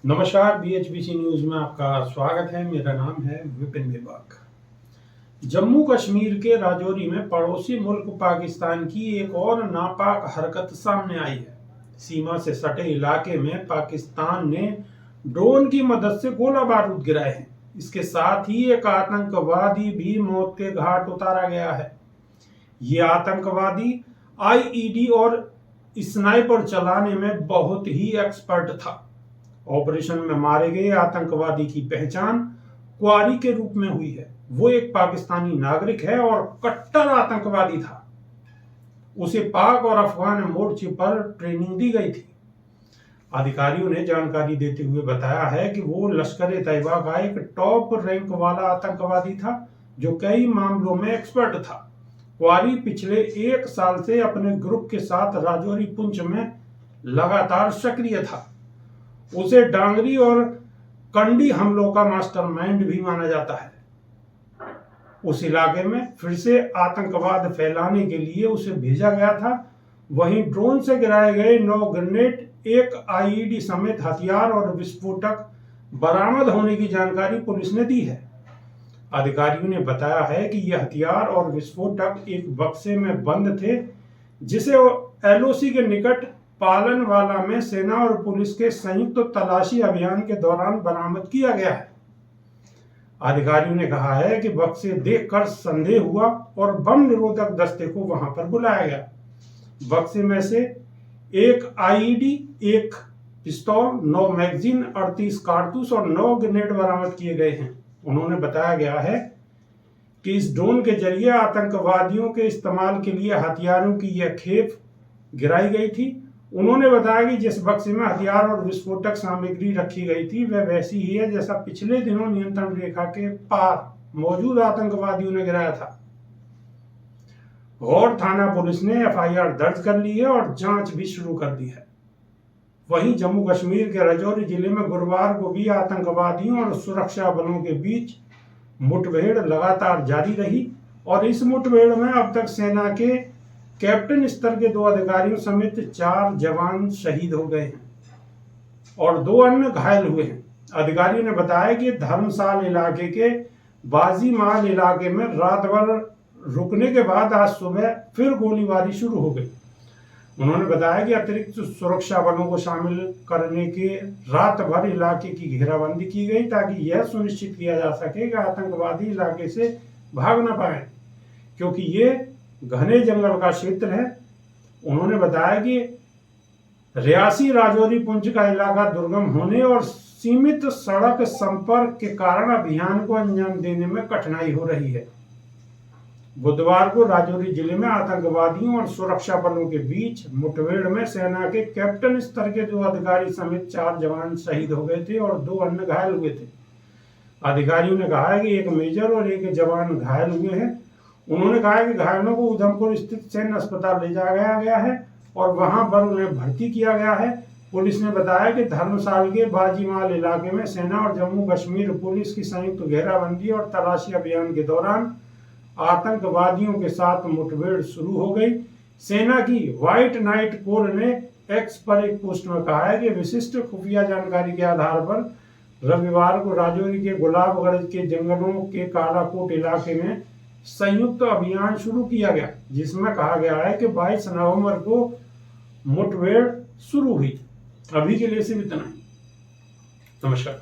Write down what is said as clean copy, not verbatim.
नमस्कार, BHBC news में आपका स्वागत है। मेरा नाम है विपिन बेबाक। जम्मू कश्मीर के राजौरी में पड़ोसी मुल्क पाकिस्तान की एक और नापाक हरकत सामने आई है। सीमा से सटे इलाके में पाकिस्तान ने ड्रोन की मदद से गोला बारूद गिराए हैं। इसके साथ ही एक आतंकवादी भी मौत के घाट उतारा गया है। ये आतंकवादी IED और स्नाइपर चलाने में बहुत ही एक्सपर्ट था। ऑपरेशन में मारे गए आतंकवादी की पहचान क्वारी के रूप में हुई है। वो एक पाकिस्तानी नागरिक है और कट्टर आतंकवादी था। उसे पाक और अफगान मोर्चे पर ट्रेनिंग दी गई थी। अधिकारियों ने जानकारी देते हुए बताया है कि वो लश्कर तैयबा का एक टॉप रैंक वाला आतंकवादी था जो कई मामलों में एक्सपर्ट था। क्वारी पिछले 1 साल से अपने ग्रुप के साथ राजौरी पुंछ में लगातार सक्रिय था। उसे डांगरी और कंडी हमलों का मास्टरमाइंड भी माना जाता है। उस इलाके में फिर से आतंकवाद फैलाने के लिए उसे भेजा गया था। वहीं ड्रोन से गिराए गए 9 ग्रेनेड, 1 IED समेत हथियार और विस्फोटक बरामद होने की जानकारी पुलिस ने दी है। अधिकारियों ने बताया है कि यह हथियार और विस्फोटक एक बक्से में बंद थे, जिसे LOC के निकट पालनवाला में सेना और पुलिस के संयुक्त तलाशी अभियान के दौरान बरामद किया गया है। अधिकारियों ने कहा है कि बक्से देखकर संदेह हुआ और बम निरोधक दस्ते को वहां पर बुलाया गया। बक्से में से 1 IED, 1 पिस्तौल, 9 मैगजीन, 38 कारतूस और 9 ग्रेनेड बरामद किए गए हैं। उन्होंने बताया गया है कि इस ड्रोन के जरिए आतंकवादियों के इस्तेमाल के लिए हथियारों की यह खेप गिराई गई थी। उन्होंने बताया कि जिस बक्से में हथियार और विस्फोटक सामग्री रखी गई थी वह वैसी ही है जैसा पिछले दिनों नियंत्रण रेखा के पार मौजूद आतंकवादियों ने गिराया था। गौर थाना पुलिस ने FIR दर्ज कर ली है और जांच भी शुरू कर दी है। वहीं जम्मू कश्मीर के राजौरी जिले में गुरुवार को भी आतंकवादियों और सुरक्षा बलों के बीच मुठभेड़ लगातार जारी रही और इस मुठभेड़ में अब तक सेना के कैप्टन स्तर के 2 अधिकारियों समेत 4 जवान शहीद हो गए हैं और 2 अन्य घायल हुए हैं। अधिकारियों ने बताया कि धर्मशाल इलाके के बाजीमाल इलाके में रात भर रुकने के बाद आज सुबह फिर गोलीबारी शुरू हो गई। उन्होंने बताया कि अतिरिक्त सुरक्षा बलों को शामिल करने के रात भर इलाके की घेराबंदी की गई ताकि यह सुनिश्चित किया जा सके कि आतंकवादी इलाके से भाग न पाए, क्योंकि ये घने जंगल का क्षेत्र है। उन्होंने बताया कि रियासी राजौरी पुंछ का इलाका दुर्गम होने और सीमित सड़क संपर्क के कारण अभियान को अंजाम देने में कठिनाई हो रही है। बुधवार को राजौरी जिले में आतंकवादियों और सुरक्षा बलों के बीच मुठभेड़ में सेना के कैप्टन स्तर के 2 अधिकारी समेत 4 जवान शहीद हो गए थे और 2 अन्य घायल हुए थे। अधिकारियों ने कहा है कि 1 मेजर और 1 जवान घायल हुए हैं। उन्होंने कहा कि घायलों को उधमपुर स्थित सैन्य अस्पताल ले जाया गया है और वहां पर उन्हें भर्ती किया गया है। पुलिस ने बताया कि धर्मशाल के बाजीमाल इलाके में सेना और जम्मू कश्मीर पुलिस की संयुक्त घेराबंदी और तलाशी अभियान के दौरान आतंकवादियों के साथ मुठभेड़ शुरू हो गई। सेना की व्हाइट नाइट कोर ने X पर एक पोस्ट में कहा है कि विशिष्ट खुफिया जानकारी के आधार पर रविवार को राजौरी के गुलाबगढ़ के जंगलों के कालाकोट इलाके में संयुक्त अभियान शुरू किया गया, जिसमें कहा गया है कि 22 नवंबर को मुठभेड़ शुरू हुई। अभी के लिए सिर्फ इतना ही। नमस्कार।